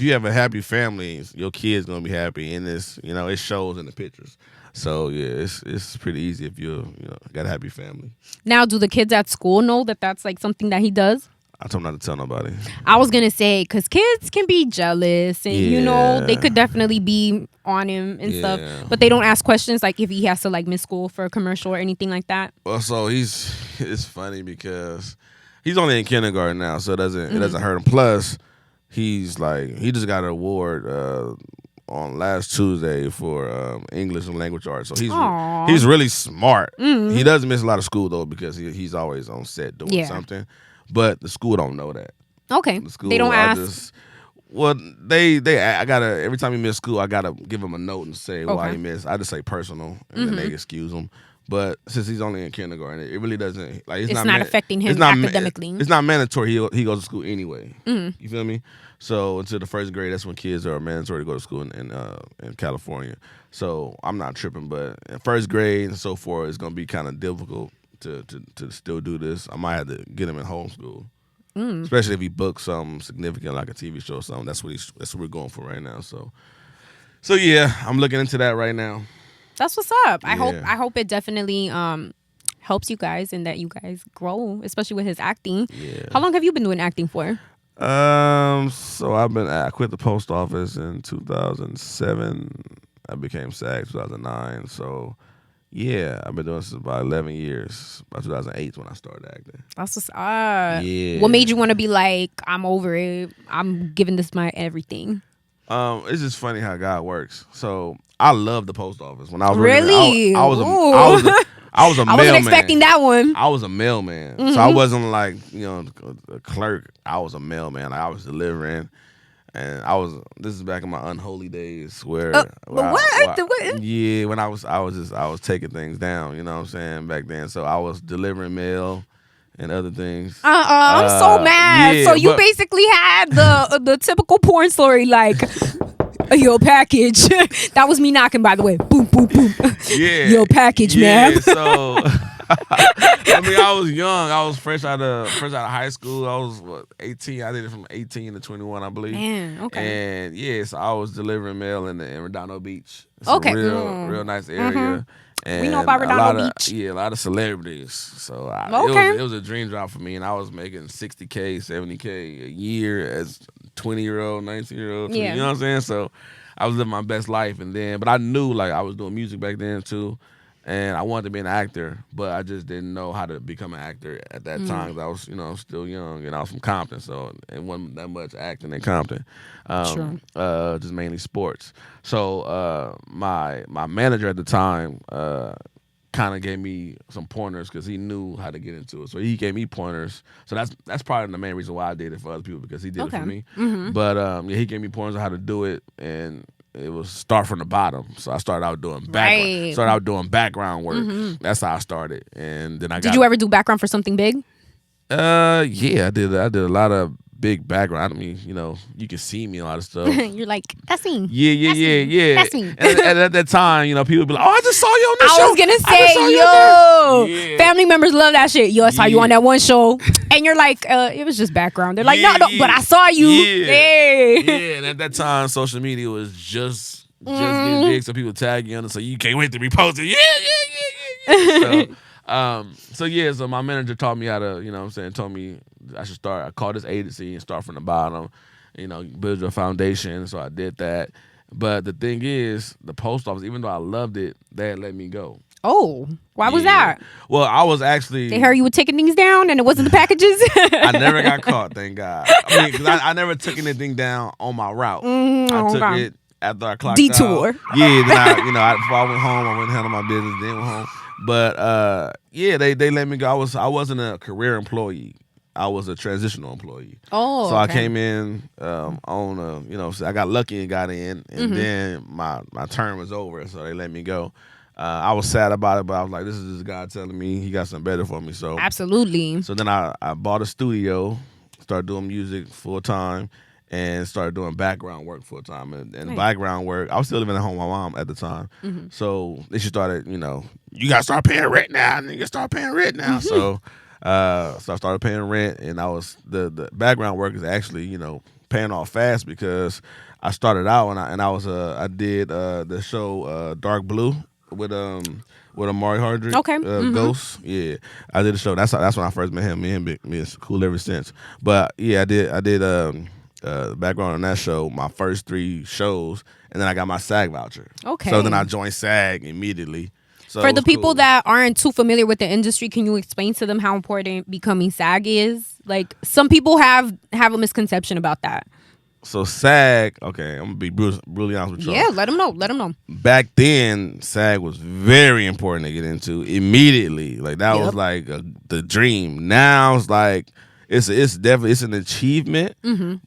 [SPEAKER 2] you have a happy family, your kid's gonna be happy. And this, it shows in the pictures. So yeah, it's pretty easy if you got a happy family.
[SPEAKER 1] Now, do the kids at school know that that's like something that he does?
[SPEAKER 2] I told him not to tell nobody.
[SPEAKER 1] I was going to say, because kids can be jealous and, they could definitely be on him and stuff. But they don't ask questions like if he has to like miss school for a commercial or anything like that.
[SPEAKER 2] Well, so it's funny because he's only in kindergarten now, so it doesn't hurt him. Plus, he's like, he just got an award on last Tuesday for English and language arts. So he's really smart. He doesn't miss a lot of school, though, because he's always on set doing something. But the school don't know that.
[SPEAKER 1] Okay.
[SPEAKER 2] The school,
[SPEAKER 1] they don't ask.
[SPEAKER 2] I gotta, every time he miss school, I gotta give him a note and say why he missed. I just say personal, and then they excuse him. But since he's only in kindergarten, it really doesn't like it's not
[SPEAKER 1] affecting him academically.
[SPEAKER 2] It's not mandatory. He goes to school anyway. You feel me? So until the first grade, that's when kids are mandatory to go to school in California. So I'm not tripping, but in first grade and so forth, it's gonna be kind of difficult to still do this. I might have to get him in homeschool, especially if he books something significant like a TV show or something. That's what we're going for right now. So yeah, I'm looking into that right now.
[SPEAKER 1] That's what's up. I hope it definitely helps you guys and that you guys grow, especially with his acting. Yeah. How long have you been doing acting for?
[SPEAKER 2] So I quit the post office in 2007. I became SAG 2009. So yeah, I've been doing this about 11 years. About 2008 when I started acting.
[SPEAKER 1] That's what's up.
[SPEAKER 2] Yeah.
[SPEAKER 1] What made you want to be like, I'm over it, I'm giving this my everything?
[SPEAKER 2] It's just funny how God works. So I love the post office. When I was
[SPEAKER 1] really,
[SPEAKER 2] I was I was a
[SPEAKER 1] I
[SPEAKER 2] mailman.
[SPEAKER 1] wasn't expecting that one.
[SPEAKER 2] I was a mailman, so I wasn't like a clerk. I was a mailman. Like, I was delivering, and This is back in my unholy days where.
[SPEAKER 1] What?
[SPEAKER 2] Yeah, when I was taking things down. You know what I'm saying, back then. So I was delivering mail and other things.
[SPEAKER 1] I'm so mad.
[SPEAKER 2] Yeah,
[SPEAKER 1] so you basically had the typical porn story, like, yo, package. That was me knocking, by the way. Boom, boom, boom.
[SPEAKER 2] Yeah.
[SPEAKER 1] Yo, package, man.
[SPEAKER 2] So I mean, I was young. I was fresh out of high school. I was 18. I did it from 18 to 21, I believe.
[SPEAKER 1] Man, okay.
[SPEAKER 2] And so I was delivering mail in Redondo Beach. It's
[SPEAKER 1] Okay.
[SPEAKER 2] a real nice area. And
[SPEAKER 1] we know about Redondo Beach.
[SPEAKER 2] Yeah, a lot of celebrities. So it was a dream job for me, and I was making $60K, $70K a year as 20-year-old, 19-year-old.
[SPEAKER 1] Yeah.
[SPEAKER 2] You know what I'm saying? So I was living my best life, but I knew like I was doing music back then too, and I wanted to be an actor, but I just didn't know how to become an actor at that time. 'Cause I was still young, and I was from Compton, so it wasn't that much acting in Compton. Just mainly sports. So my manager at the time kind of gave me some pointers because he knew how to get into it. So he gave me pointers. So that's probably the main reason why I did it for other people, because he did it for me. But he gave me pointers on how to do it, and it was start from the bottom. So I started out doing background work. That's how I started, and then
[SPEAKER 1] Did you ever do background for something big?
[SPEAKER 2] Yeah, I did a lot of big background. I mean, you can see me a lot of stuff.
[SPEAKER 1] You're like, that's me.
[SPEAKER 2] Yeah.
[SPEAKER 1] That's me.
[SPEAKER 2] And at that time, people would be like, "Oh, I just saw you on this show."
[SPEAKER 1] I was gonna say, yo, family members love that shit. Yo, I saw you on that one show, and you're like, it was just background. They're like, no, but I saw you.
[SPEAKER 2] Yeah. And at that time, social media was just getting big, so people tag you on it, so you can't wait to repost it. Yeah. So my manager taught me how to, told me I should start. I called this agency and start from the bottom, build your foundation. So I did that. But the thing is, the post office, even though I loved it, they had let me go.
[SPEAKER 1] Oh, why was that?
[SPEAKER 2] Well, I was actually...
[SPEAKER 1] They heard you were taking things down and it wasn't the packages?
[SPEAKER 2] I never got caught, thank God. I mean, 'cause I never took anything down on my route. I took it after I clocked
[SPEAKER 1] Detour.
[SPEAKER 2] out. Yeah, then before I went home, I went and handled my business, then went home. But they let me go. I wasn't a career employee. I was a transitional employee.
[SPEAKER 1] Oh,
[SPEAKER 2] so I came in on so I got lucky and got in, and then my term was over, so they let me go. I was sad about it, but I was like, this is just God telling me He got something better for me. So
[SPEAKER 1] absolutely.
[SPEAKER 2] So then I bought a studio, started doing music full time, and started doing background work full time. And background work, I was still living at home with my mom at the time. So then she started, you got to start paying rent now. Nigga, start paying rent now. So I started paying rent, and I was the background work is actually, paying off fast, because I started out and I did the show Dark Blue with Amari Hardrick.
[SPEAKER 1] Okay.
[SPEAKER 2] Ghost. Yeah. I did a show. That's when I first met him. Me and it's cool ever since. But yeah, I did background on that show, my first 3 shows, and then I got my SAG voucher.
[SPEAKER 1] Okay.
[SPEAKER 2] So then I joined SAG immediately. So
[SPEAKER 1] for the people that aren't too familiar with the industry, can you explain to them how important becoming SAG is? Like, some people have a misconception about that.
[SPEAKER 2] So SAG, okay, I'm gonna be brutally honest with you.
[SPEAKER 1] Yeah, let them know. Back
[SPEAKER 2] then, SAG was very important to get into immediately. Like, that was like the dream. Now it's like it's definitely an achievement,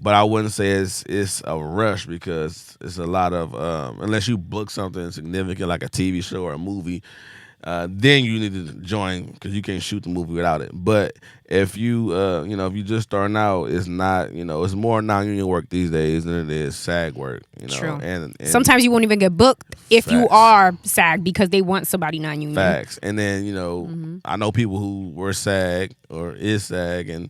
[SPEAKER 2] but I wouldn't say it's a rush, because it's a lot of unless you book something significant like a TV show or a movie, then you need to join, because you can't shoot the movie without it. But if you if you just starting out, it's not, it's more non-union work these days than it is SAG work.
[SPEAKER 1] True.
[SPEAKER 2] And
[SPEAKER 1] sometimes you won't even get booked if you are SAG, because they want somebody non-union.
[SPEAKER 2] Facts. And then I know people who were SAG or is SAG and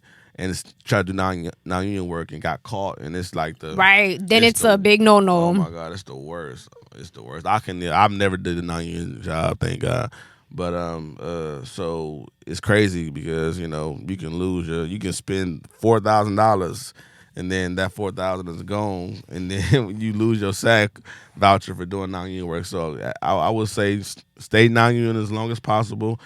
[SPEAKER 2] tried to do non-union work and got caught, and it's like then it's a big no-no. Oh my God, it's the worst. It's the worst. I've never did a non-union job, thank God. But so it's crazy, because you can you can spend $4,000, and then that $4,000 is gone, and then you lose your SAG voucher for doing non-union work. So I would say stay non-union as long as possible.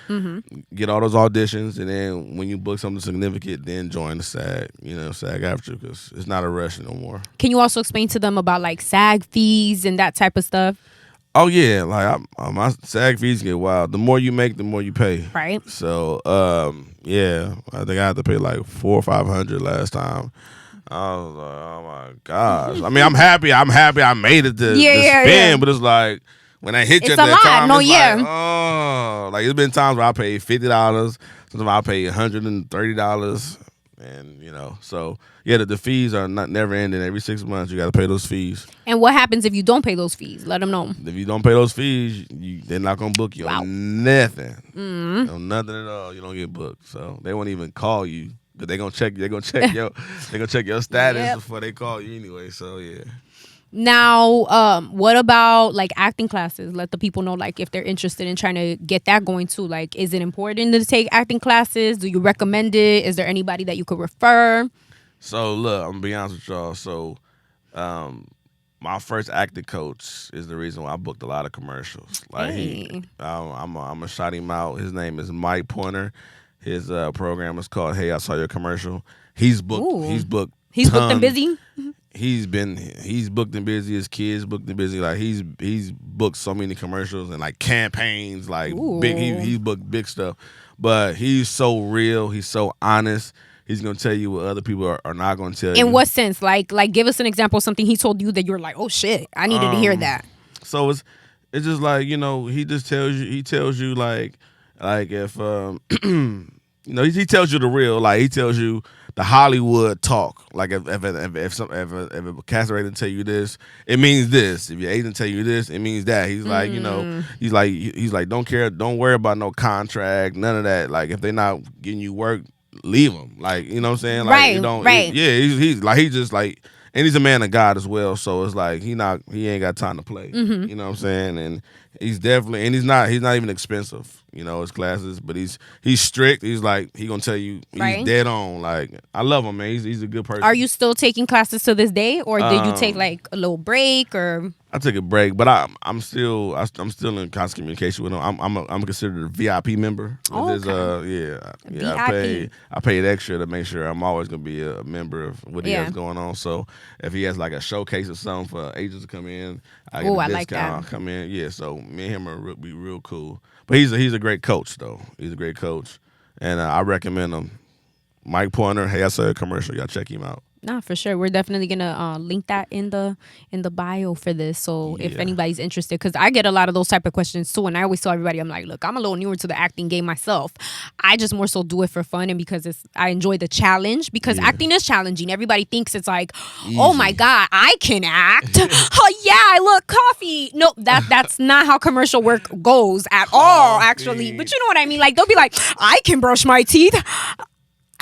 [SPEAKER 2] Get all those auditions, and then when you book something significant, then join the SAG. SAG after, because it's not a rush no more.
[SPEAKER 1] Can you also explain to them about like SAG fees and that type of stuff?
[SPEAKER 2] Oh yeah, like my SAG fees get wild. The more you make, the more you pay.
[SPEAKER 1] Right.
[SPEAKER 2] So yeah, I think I had to pay like $400 or $500 last time. I was like, oh my gosh. I mean, I'm happy. I made it to spend, but it's like when I hit you
[SPEAKER 1] It's
[SPEAKER 2] at
[SPEAKER 1] a
[SPEAKER 2] that
[SPEAKER 1] lot.
[SPEAKER 2] time,
[SPEAKER 1] No,
[SPEAKER 2] it's
[SPEAKER 1] yeah.
[SPEAKER 2] like, oh, like it's been times where I paid $50. Sometimes I paid $130, and so yeah, the fees are not never ending. Every 6 months, you got to pay those fees.
[SPEAKER 1] And what happens if you don't pay those fees? Let them know.
[SPEAKER 2] If you don't pay those fees, they're not gonna book you on nothing.
[SPEAKER 1] Mm-hmm.
[SPEAKER 2] On nothing at all. You don't get booked, so they won't even call you. But they gonna check. They gonna check your status before they call you anyway. So yeah.
[SPEAKER 1] Now, what about like acting classes? Let the people know, like, if they're interested in trying to get that going too. Like, is it important to take acting classes? Do you recommend it? Is there anybody that you could refer? So
[SPEAKER 2] look, I'm gonna be honest with y'all. So, my first acting coach is the reason why I booked a lot of commercials. Like I'm gonna shout him out. His name is Mike Pointer. His program is called Hey, I Saw Your Commercial. He's booked.
[SPEAKER 1] Ooh.
[SPEAKER 2] He's booked.
[SPEAKER 1] He's booked and busy.
[SPEAKER 2] He's booked and busy. His kids booked and busy. Like he's booked so many commercials and like campaigns. Like big. He's booked big stuff. But he's so real. He's so honest. He's gonna tell you what other people are not gonna tell you.
[SPEAKER 1] In what sense? Like give us an example of something he told you that you're like, oh shit, I needed to hear that.
[SPEAKER 2] So it's just like he just tells you. He tells you like if he tells you the real. Like he tells you the Hollywood talk. Like if a casting agent tell you this, it means this. If your agent tell you this, it means that. He's like he's like don't worry about no contract, none of that. Like if they're not getting you work, leave them. Like you know what I'm saying? Like
[SPEAKER 1] right.
[SPEAKER 2] He's like he just like. And he's a man of God as well, so it's like he ain't got time to play.
[SPEAKER 1] Mm-hmm.
[SPEAKER 2] You know what I'm saying? And he's definitely, and he's not even expensive. His classes, but he's strict. He's like he gonna tell you he's dead on. Like I love him, man. He's a good person.
[SPEAKER 1] Are you still taking classes to this day, or did you take like a little break, or?
[SPEAKER 2] I took a break, but I'm still in constant communication with him. I'm considered a VIP member.
[SPEAKER 1] VIP.
[SPEAKER 2] I paid extra to make sure I'm always gonna be a member of what he has going on. So if he has like a showcase or something for agents to come in, I get a discount.
[SPEAKER 1] Like that.
[SPEAKER 2] I'll come in. Yeah, so me and him be real cool. But he's a great coach though. He's a great coach, and I recommend him. Mike Pointer. Hey, I saw a commercial. Y'all check him out.
[SPEAKER 1] Nah, for sure. We're definitely gonna link that in the bio for this. So if anybody's interested, because I get a lot of those type of questions too, and I always tell everybody, I'm like, look, I'm a little newer to the acting game myself. I just more so do it for fun and because I enjoy the challenge. Because acting is challenging. Everybody thinks it's like, oh my god, I can act. Oh yeah, I look coffee. No, that's not how commercial work goes at all. Actually, but you know what I mean. Like they'll be like, I can brush my teeth.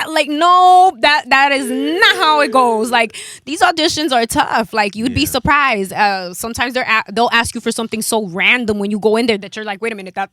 [SPEAKER 1] Like no, that is not how it goes. Like these auditions are tough. Like you'd be surprised. Sometimes they'll ask you for something so random when you go in there that you're like, wait a minute, that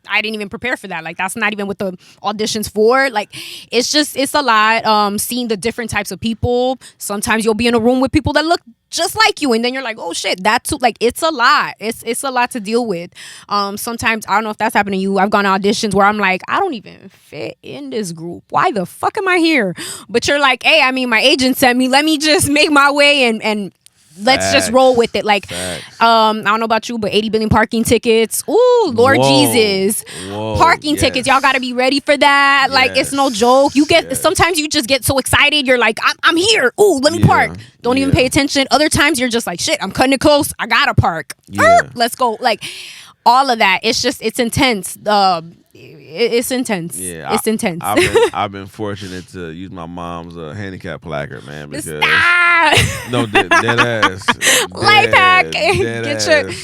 [SPEAKER 1] I didn't even prepare for that. Like that's not even what the audition's for. Like it's a lot. Seeing the different types of people. Sometimes you'll be in a room with people that look just like you, and then you're like, oh shit, that's like it's a lot. It's a lot to deal with. Sometimes I don't know if that's happened to you. I've gone to auditions where I'm like, I don't even fit in this group. Why the fuck am I here? But you're like, hey, I mean, my agent sent me. Let me just make my way and let's just roll with it. Like, I don't know about you, but 80 billion parking tickets. Ooh, Lord Jesus. Parking tickets. Y'all got to be ready for that. Like, it's no joke. Sometimes you just get so excited. You're like, I'm here. Ooh, let me park. Don't even pay attention. Other times you're just like, shit, I'm cutting it close. I got to park. Let's go. Like, all of that. It's intense. It's intense. Yeah, it's intense.
[SPEAKER 2] I've been fortunate to use my mom's handicap placard, man. Because no, dead ass.
[SPEAKER 1] Life hack.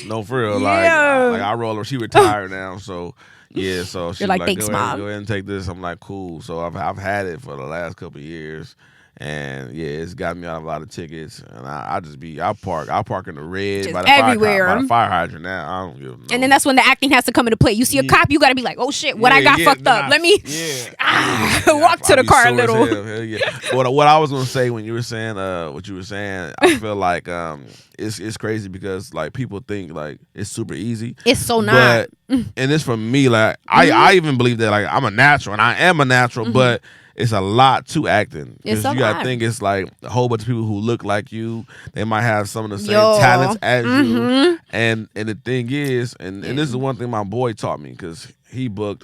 [SPEAKER 2] No, for real. Like I roll her. She retired now, so yeah. So she's like,
[SPEAKER 1] thanks, Mom.
[SPEAKER 2] Go ahead and take this. I'm like, cool. So I've had it for the last couple of years. And it's got me out of a lot of tickets, and I park in the red
[SPEAKER 1] just
[SPEAKER 2] by the
[SPEAKER 1] everywhere.
[SPEAKER 2] fire hydrant now. I don't give no.
[SPEAKER 1] And then that's when the acting has to come into play. You see a cop, you gotta be like, oh shit, what I got fucked up. Let me walk to the car a little.
[SPEAKER 2] What I was gonna say when you were saying what you were saying, I feel like it's crazy because like people think like it's super easy.
[SPEAKER 1] It's so not.
[SPEAKER 2] And it's for me, like I even believe that like I'm a natural and I am a natural, but it's a lot to acting.
[SPEAKER 1] It's
[SPEAKER 2] Because
[SPEAKER 1] a
[SPEAKER 2] you gotta
[SPEAKER 1] lot.
[SPEAKER 2] think it's like a whole bunch of people who look like you. They might have some of the same
[SPEAKER 1] Yo.
[SPEAKER 2] talents as you. And the thing is, and this is one thing my boy taught me because he bought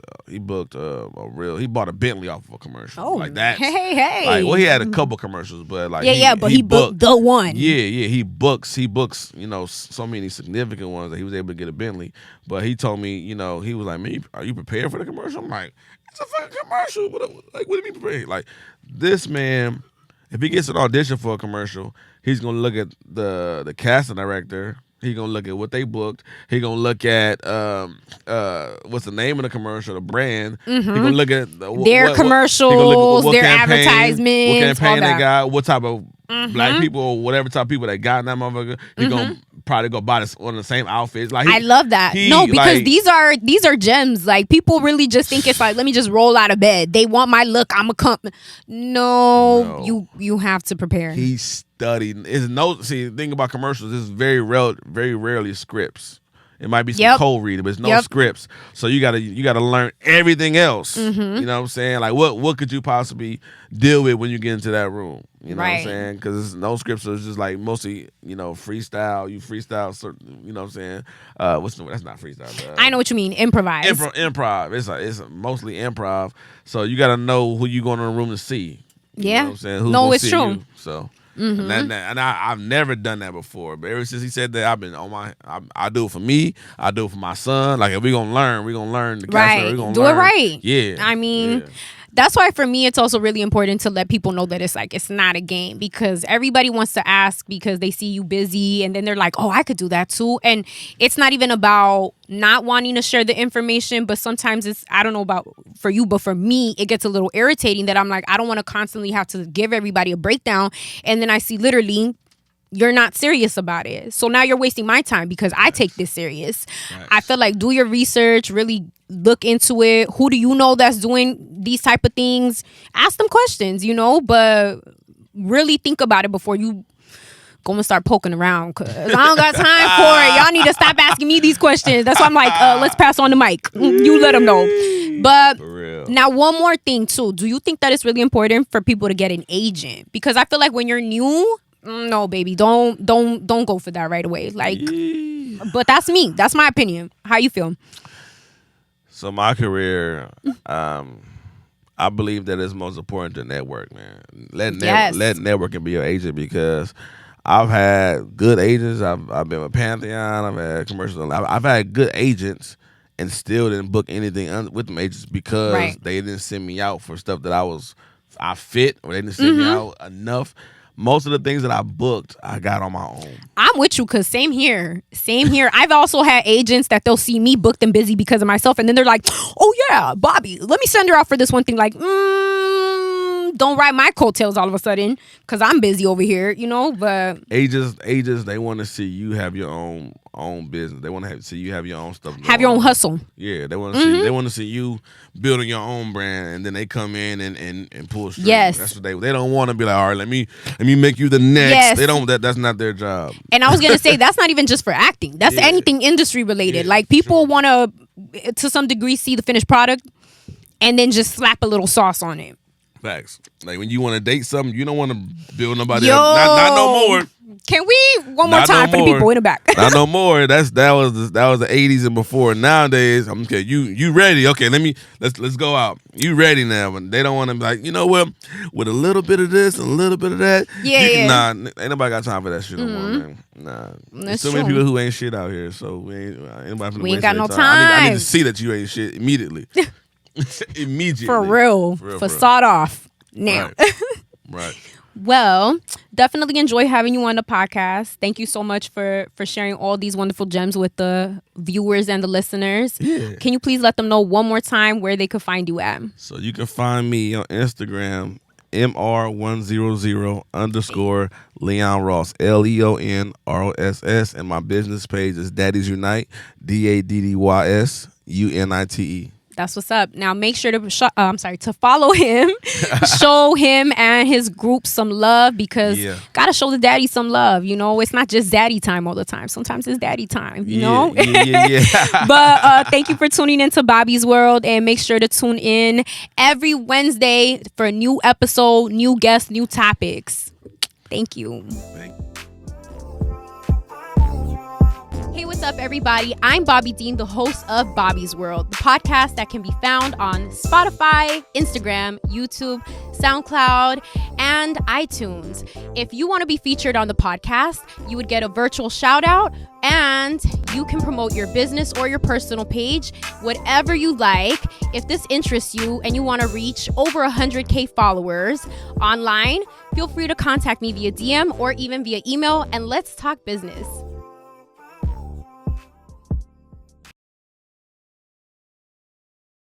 [SPEAKER 2] a Bentley off of a commercial.
[SPEAKER 1] Oh,
[SPEAKER 2] like that.
[SPEAKER 1] hey.
[SPEAKER 2] Like, well, he had a couple commercials, but like
[SPEAKER 1] but he booked the one.
[SPEAKER 2] Yeah, he books, so many significant ones that he was able to get a Bentley. But he told me, he was like, "Man, are you prepared for the commercial?" I'm like, "It's a fucking commercial. What do you mean prepared?" Like, this man, if he gets an audition for a commercial, he's gonna look at the casting director. He gonna look at what they booked. He gonna look at what's the name of the commercial, the brand. He gonna look at
[SPEAKER 1] Their commercials,
[SPEAKER 2] what
[SPEAKER 1] their
[SPEAKER 2] campaign,
[SPEAKER 1] advertisements,
[SPEAKER 2] what campaign
[SPEAKER 1] all
[SPEAKER 2] they
[SPEAKER 1] that.
[SPEAKER 2] got, what type of black people or whatever type of people they got in that motherfucker. He gonna probably go buy one of the same outfits. Like
[SPEAKER 1] I love that. No, because
[SPEAKER 2] like,
[SPEAKER 1] these are gems. Like people really just think it's like, let me just roll out of bed. They want my look. I'm a No, you have to prepare.
[SPEAKER 2] He's studied. The thing about commercials is very rarely scripts. It might be some cold reading, but it's no scripts. So you gotta learn everything else. You know what I'm saying? Like what could you possibly deal with when you get into that room? You know what I'm saying? Because no scripts, so it's just like mostly freestyle. You freestyle, you know what I'm saying? That's not freestyle.
[SPEAKER 1] I know what you mean. Improvise.
[SPEAKER 2] Improv. It's mostly improv. So you gotta know who you going in the room to see. You know what I'm saying? Who's gonna see
[SPEAKER 1] true.
[SPEAKER 2] You, so. And I've never done that before, but ever since he said that, I've been on I do it for me. I do it for my son. Like if we're gonna learn the
[SPEAKER 1] right.
[SPEAKER 2] We're gonna
[SPEAKER 1] do
[SPEAKER 2] learn.
[SPEAKER 1] it right.
[SPEAKER 2] Yeah.
[SPEAKER 1] I mean. Yeah. That's why for me it's also really important to let people know that it's not a game, because everybody wants to ask because they see you busy and then they're like, oh, I could do that too. And it's not even about not wanting to share the information, but sometimes it's, I don't know about for you, but for me it gets a little irritating that I'm like, I don't want to constantly have to give everybody a breakdown, and then I see literally you're not serious about it. So now you're wasting my time because I take this serious. Nice. I feel like do your research, really look into it. Who do you know that's doing these type of things? Ask them questions, but really think about it before you go and start poking around, because I don't got time for it. Y'all need to stop asking me these questions. That's why I'm like, let's pass on the mic. You let them know. But now one more thing too. Do you think that it's really important for people to get an agent? Because I feel like when you're new, no, baby, don't go for that right away. Like, but that's me. That's my opinion. How you feel?
[SPEAKER 2] So my career, I believe that it's most important to network, man. Let networking be your agent, because I've had good agents. I've been with Pantheon. I've had commercials. I've had good agents and still didn't book anything with them agents because they didn't send me out for stuff that I fit, or they didn't send me out enough. Most of the things that I booked, I got on my own. I'm
[SPEAKER 1] with you, because same here. I've also had agents that they'll see me booked and busy because of myself, and then they're like, oh yeah, BOBBi, let me send her out for this one thing. Like, don't ride my coattails all of a sudden because I'm busy over here, but
[SPEAKER 2] agents, they want to see you have your own business. They want to see you have your own stuff.
[SPEAKER 1] Have your own hustle.
[SPEAKER 2] Yeah, they want to see. They want to see you building your own brand, and then they come in and pull strings.
[SPEAKER 1] Yes,
[SPEAKER 2] that's what they don't want to be like. All right, let me make you the next.
[SPEAKER 1] Yes.
[SPEAKER 2] They don't. That's not their job.
[SPEAKER 1] And I was gonna say that's not even just for acting. That's anything industry related. Like people want to some degree see the finished product, and then just slap a little sauce on it.
[SPEAKER 2] Facts. Like when you want to date something, you don't want to build nobody up. Not no more.
[SPEAKER 1] Can we one more time for the people in the back?
[SPEAKER 2] Not no more. That was the 80s and before. Nowadays, I'm okay. You ready? Okay, let's go out. You ready now? And they don't want to be like, what? With a little bit of this and a little bit of that.
[SPEAKER 1] Yeah.
[SPEAKER 2] Nah, ain't nobody got time for that shit no more, man. Nah.
[SPEAKER 1] There's
[SPEAKER 2] so many people who ain't shit out here. So we
[SPEAKER 1] ain't got no time.
[SPEAKER 2] I need to see that you ain't shit immediately. Immediately.
[SPEAKER 1] For real. Facade off now.
[SPEAKER 2] Right.
[SPEAKER 1] Well, definitely enjoy having you on the podcast. Thank you so much for sharing all these wonderful gems with the viewers and the listeners.
[SPEAKER 2] Yeah.
[SPEAKER 1] Can you please let them know one more time where they could find you at?
[SPEAKER 2] So you can find me on Instagram, MR100_ Leon Ross, LeonRoss, and my business page is Daddies Unite, DADDYS UNITE.
[SPEAKER 1] That's what's up. Now make sure to to follow him, show him and his group some love, because gotta show the daddy some love. You know, it's not just daddy time all the time. Sometimes it's daddy time. You know. But thank you for tuning into BOBBi's World, and make sure to tune in every Wednesday for a new episode, new guests, new topics. Thank you. Hey, what's up, everybody? I'm Bobby Dean, the host of BOBBi's World, the podcast that can be found on Spotify, Instagram, YouTube, SoundCloud, and iTunes. If you want to be featured on the podcast, you would get a virtual shout out, and you can promote your business or your personal page, whatever you like. If this interests you and you want to reach over 100K followers online, feel free to contact me via DM or even via email, and let's talk business.